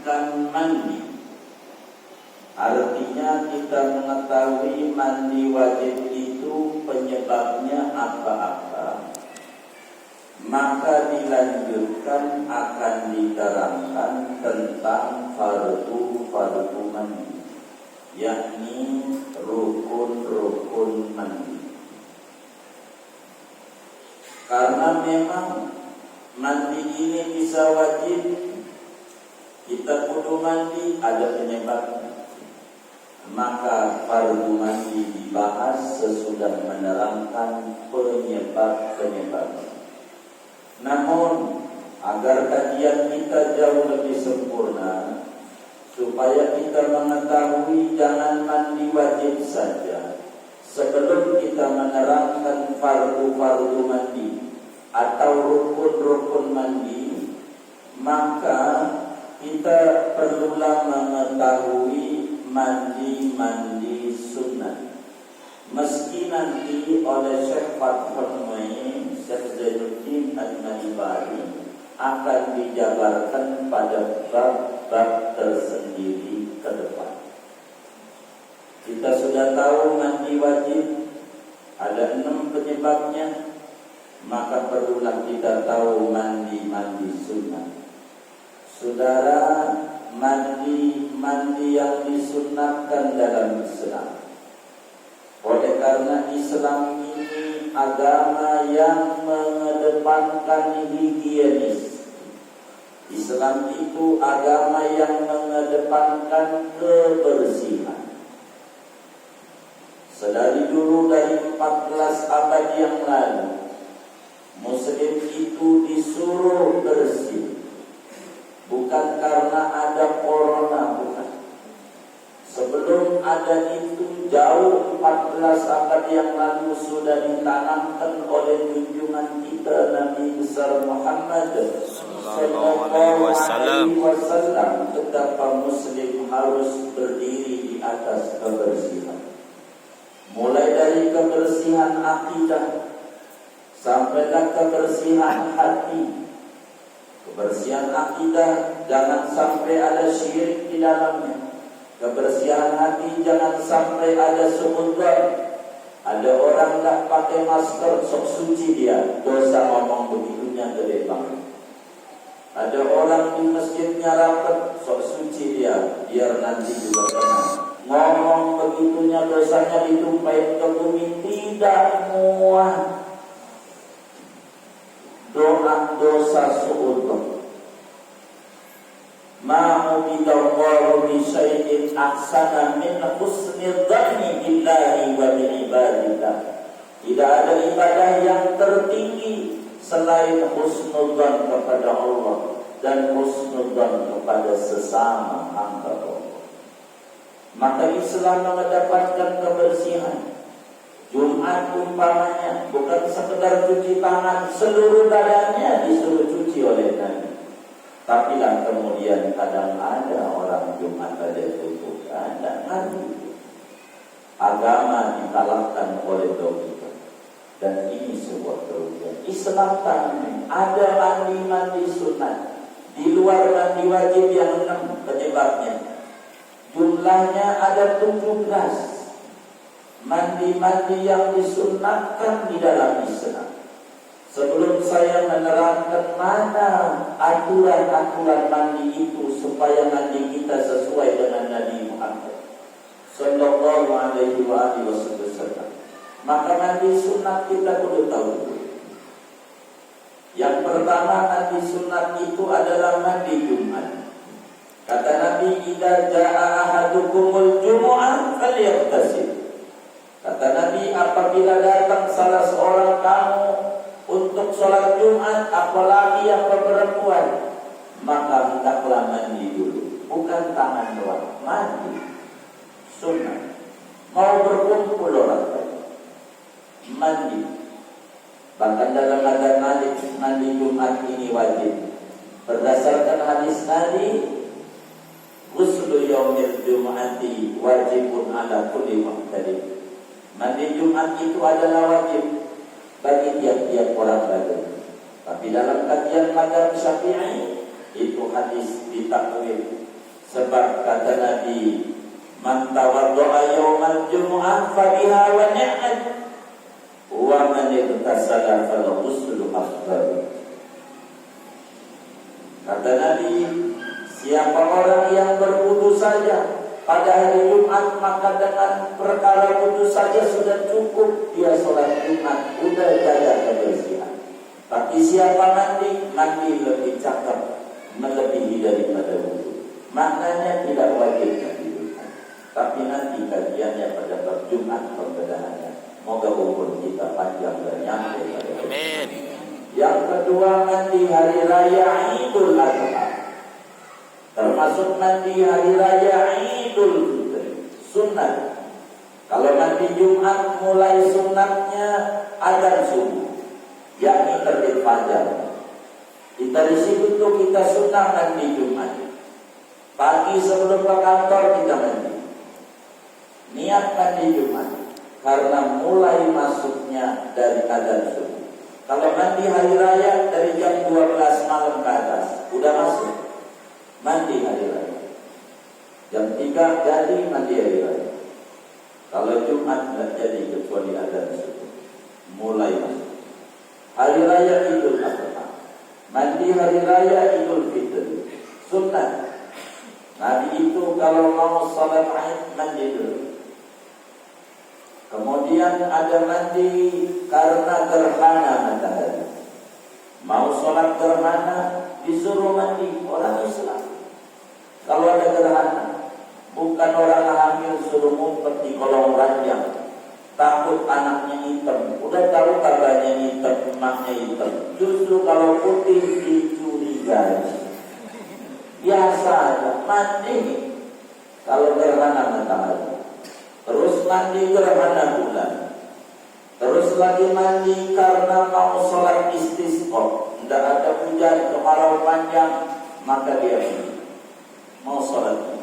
Kan mandi, artinya kita mengetahui mandi wajib itu penyebabnya apa-apa, maka dilanjutkan akan diterangkan tentang fardu mandi, yakni rukun-rukun mandi. Karena memang mandi ini bisa wajib, kita kudu mandi, ada penyebabnya. Maka fardu mandi dibahas sesudah menerangkan penyebab-penyebabnya. Namun agar kajian kita jauh lebih sempurna, supaya kita mengetahui jangan mandi wajib saja, sebelum kita menerangkan fardu mandi atau rukun-rukun mandi, maka kita perlulah mengetahui mandi sunnah. Meski nanti oleh Syekh Fathul Mu'in, Syekh Zainuddin Al-Nabari akan dijabarkan pada bab-bab tersendiri ke depan. Kita sudah tahu mandi wajib ada 6 penyebabnya, maka perlulah kita tahu mandi sunnah. Saudara, mandi yang disunnahkan dalam Islam. Oleh karena Islam ini agama yang mengedepankan higienis. Islam itu agama yang mengedepankan kebersihan. Sedari dulu, dari 14 abad yang lalu, Muslim itu disuruh bersih. Bukan karena ada corona, bukan. Sebelum ada itu, jauh 14 abad yang lalu sudah ditanamkan oleh junjungan kita Nabi besar Muhammad sallallahu alaihi wasallam betapa Muslim harus berdiri di atas kebersihan. Mulai dari kebersihan akidah sampailah kebersihan hati. Kebersihan akidah, jangan sampai ada syirik di dalamnya. Kebersihan hati, jangan sampai ada suudzon. Ada orang tak pakai masker, sok suci dia, dosa ngomong begitunya gede banget. Ada orang di masjidnya rapat, sok suci dia, biar nanti juga kena. Ngomong begitunya dosanya ditumpahin ke bumi, tidak muah. Dosa suudzon. Ma'ubidallahu bi syai'in ahsana min husnil dhanni billahi wa bi ibadillah. Tidak ada ibadah yang tertinggi selain husnul dzan kepada Allah dan husnul dzan kepada sesama hamba Allah. Maka Islam mengedepankan kebersihan. Jumat umpamanya bukan sekedar cuci tangan, seluruh badannya disuruh cuci oleh Nabi. Tapi lah kemudian kadang ada orang Jumat saja tutup, ada ngerti. Agama dikalahkan oleh dogma, dan ini sebuah kerugian. Islam tangan ada mandi sunnah di luar mandi wajib yang 6 penyebabnya. Jumlahnya ada 17. Mandi yang disunnahkan di dalam Islam. Sebelum saya menerangkan mana aturan-aturan mandi itu supaya mandi kita sesuai dengan Nabi Muhammad sallallahu alaihi wasallam, maka mandi sunnah kita perlu tahu. Yang pertama, mandi sunnah itu adalah mandi Jumat. Kata Nabi, "Idza jaa ahadukumul jumu'ah falyaghtasil." Kata Nabi, apabila datang salah seorang kamu untuk sholat Jumat, apalagi yang perempuan, maka hendaklah mandi dulu. Bukan tangan doang, mandi sunnah. Mau berkumpul orang mandi. Bahkan dalam adzan mandi Jumat ini wajib. Berdasarkan hadis Nabi, ghuslu yaumil jumu'ati wajibun ala kulli muhtalim. Mandi Jumat itu adalah wajib bagi tiap-tiap orang baru. Tapi dalam kajian mazhab Syafi'i itu hadis ditakwil Sebab kata Nabi, man tawaddo'a yawmal jumu'ah fa biha wa ni'mat wa man igtasala fal ghuslu afdal. Kata Nabi, siapa orang yang berwudu saja pada hari Jumat, maka dengan perkara wudu saja sudah cukup dia sholat Jumat, udah jaga kebersihan. Tapi siapa mandi lebih cakap, melebihi daripada wudu. Maknanya tidak wajib mandi Jumat. Tapi nanti kajiannya pada bab Jumat pembedaannya. Moga umur kita panjang dan nyampe pada Amin. Yang kedua, mandi hari raya Idul Adha. Termasuk mandi hari raya Idul Fitri, sunnah. Kalau mandi Jumat mulai sunnahnya adzan subuh, yakni terbit fajar. Kita di situ tuh kita sunnah mandi Jumat. Pagi sebelum ke kantor kita mandi. Niat mandi Jumat karena mulai masuknya dari adzan subuh. Kalau mandi hari raya dari jam 12 malam ke atas, udah masuk. Mandi hari raya. Jam 3 jadi mandi hari raya. Kalau Jumat tidak jadi kecuali adzan subuh. Mulai masuk. Hari raya Idul Adha. Mandi hari raya Idul Fitri. Sunnah. Nabi itu kalau mau salat Id mandi dulu. Kemudian ada mandi karena gerhana matahari. Mau sholat gerhana disuruh mandi orang Islam. Kalau ada gerhana, bukan orang hamil suruh ngumpet di kolong ranjang, takut anaknya hitam. Udah tahu kabarnya hitam, emaknya hitam. Justru kalau putih dicurigai. Biasa aja mandi kalau gerhana matahari. Terus mandi gerhana bulan. Terus lagi mandi karena mau sholat istisqa. Tidak ada hujan, kemarau panjang, maka dia mau sholat.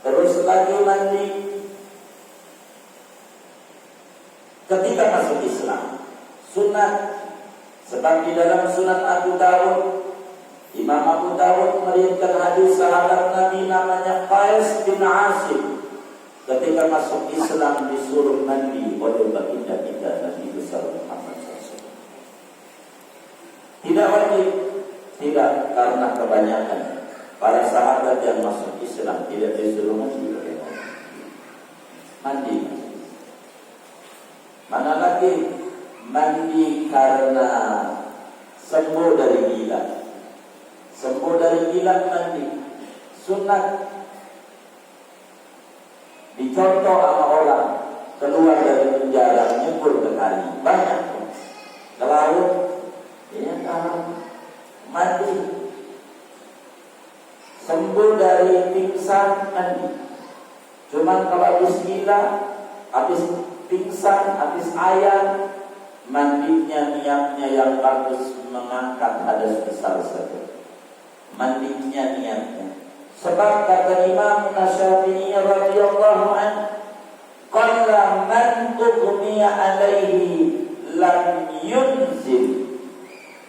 Terus lagi mandi ketika masuk Islam. Sunnah. Sebab di dalam Sunan Abu Dawud, Imam Abu Dawud meriwayatkan hadis sahabat Nabi namanya Qais bin Asim. Ketika masuk Islam disuruh mandi oleh baginda kita Nabi besar Muhammad SAW. Tidak wajib, tidak, karena kebanyakan para sahabat yang masuk Islam tidak disuruh mandi. Mandi. Mana lagi mandi karena sembuh dari gila. Sembuh dari gila mandi. Sunnah. Dicontoh sama orang keluar dari penjara nyebur ke kali, banyak ke laut, ya kan, mandi. Sembuh dari pingsan mandi. Cuman kalau habis gila, habis pingsan, habis ayam, mandinya niatnya yang bagus mengangkat hadas besar saja. Mandinya niatnya. Sebab kata Imam Syafi'i radhiyallahu anhu, qalla man tughmiya alaihi lam yunzil.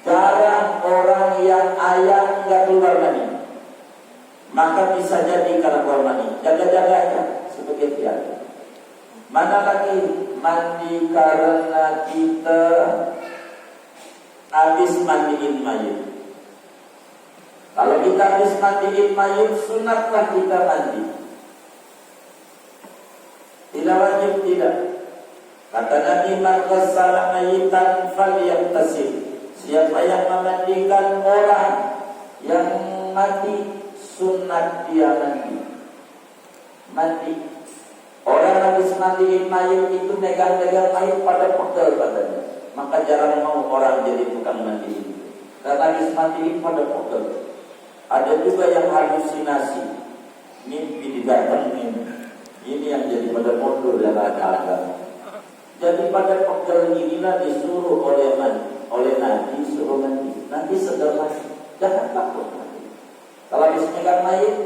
Jarang orang yang ayam enggak keluar mandi. Maka bisa jadi karena keluar mandi. Jaga-jaga aja sebagai biasa. Mana lagi mandi karena kita habis mandiin mayit. Kalau kita habis mandiin mayit, sunatlah kita mandi. Tidak wajib, tidak. Kata Nabi, man ghassala mayitan falyaghtasil. Siapa yang memandikan orang yang mati, sunat dia mandi. Mandi. Orang habis mandiin mayit itu megang-megang mayit pada pegel badannya. Maka jarang mau orang jadi tukang mandiin. Karena habis mandiin pada pegel. Ada juga yang halusinasi, mimpi didatengin. Ini yang jadi pada mundur dan agak-agak. Jadi pada pegel inilah disuruh oleh Nabi suruh mandi. Nanti sederhana, jangan takut. Kalau habis megang mayit,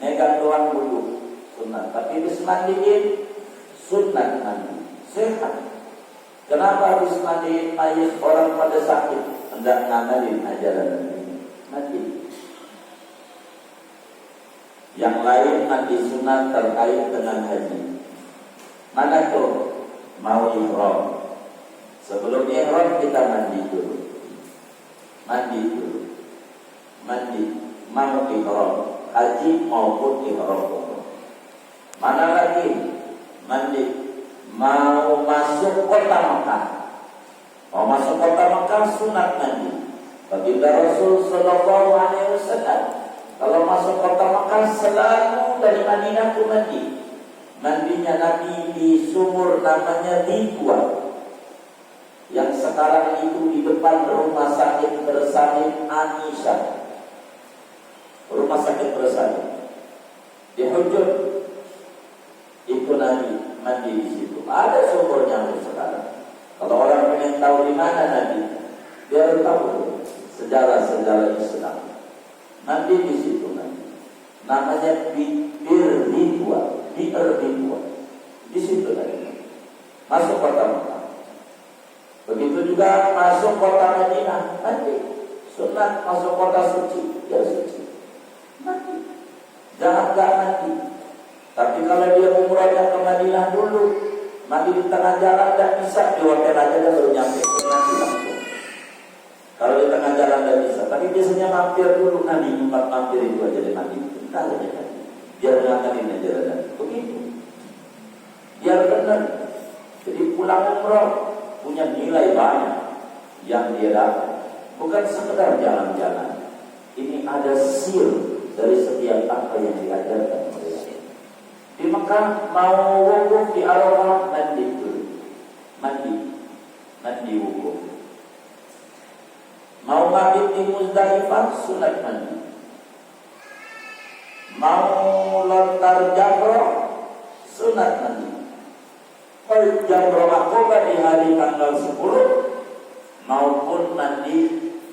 megang doang dulu sunnah. Tapi habis mandiin, sunnah mandi. Sehat. Kenapa habis mandiin mayit orang pada sakit? Hendak ngamalin ajaran Nabi. Mandi. Yang lain mandi sunat terkait dengan haji. Mana tuh? Mau ihram. Sebelum ihram kita mandi dulu. Mandi. Mau ihram, haji maupun ihram. Mana lagi? Mandi. Mau masuk kota Makkah. Mau masuk kota Makkah sunat mandi. Baginda Rasul Sallallahu Alaihi Wasallam kalau masuk kota Makkah selalu dari Madinah ke mandi. Mandinya Nabi di sumur namanya Ridwan, yang sekarang itu di depan rumah sakit bersalin Aisyah. Rumah sakit bersalin di Hujur itu Nabi mandi di situ. Ada sumurnya sekarang. Kalau orang pengen tahu di mana Nabi, dia harus tahu sejarah Islam. Mandi di situ Nabi. Namanya Bir Ridwan. Di situ Nabi. Masuk kota Makkah. Begitu juga masuk kota Madinah, mandi. Sunat masuk kota suci, ya suci. Mandi. Jangan gak mandi. Tapi kalau dia umrahnya ke Madinah dulu, mandi di tengah jalan tidak bisa, di hotel aja dia baru nyampe. Nanti langsung. Kalau di tengah jalan tidak bisa, tapi biasanya mampir dulu, nanti tempat mampir itu aja dia mandi. Bentar aja mandi. Biar ngakarin aja dan begitu. Biar benar. Jadi pulang umrah punya nilai banyak yang dia dapat. Bukan sekedar jalan-jalan. Ini ada sil dari setiap apa yang diajarkan oleh Allah. Di Mekah mau wukuf di Arafah, mandi dulu. Mandi wukuf. Mau mabit di Muzdalifah, sunat mandi. Mau lontar jamroh, sunat mandi. Kalau jamroh Aqabah di hari tanggal 10 maupun mandi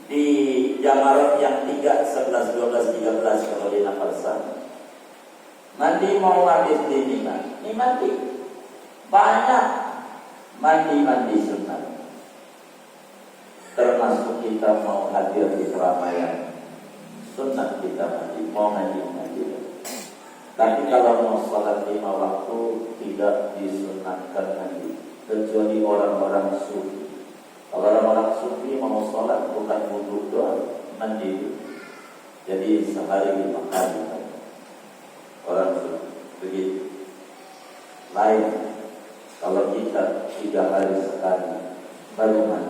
di Jamarat yang 3, 11, 12, 13 kalau di Nafarsan. Mandi mau habis di Mina. Ini mandi. Banyak mandi sunat. Termasuk kita mau hadir di keramaian. Sunat kita mandi. Mau mandi. Tapi kalau mau sholat 5 waktu tidak disunatkan mandi. Kecuali orang-orang sufi. Kalau orang-orang sufi mau sholat bukan wudhu doang, mandi. Jadi sehari 5 kali. Orang sufi begitu. Lain kalau kita 3 hari sekali baru mandi.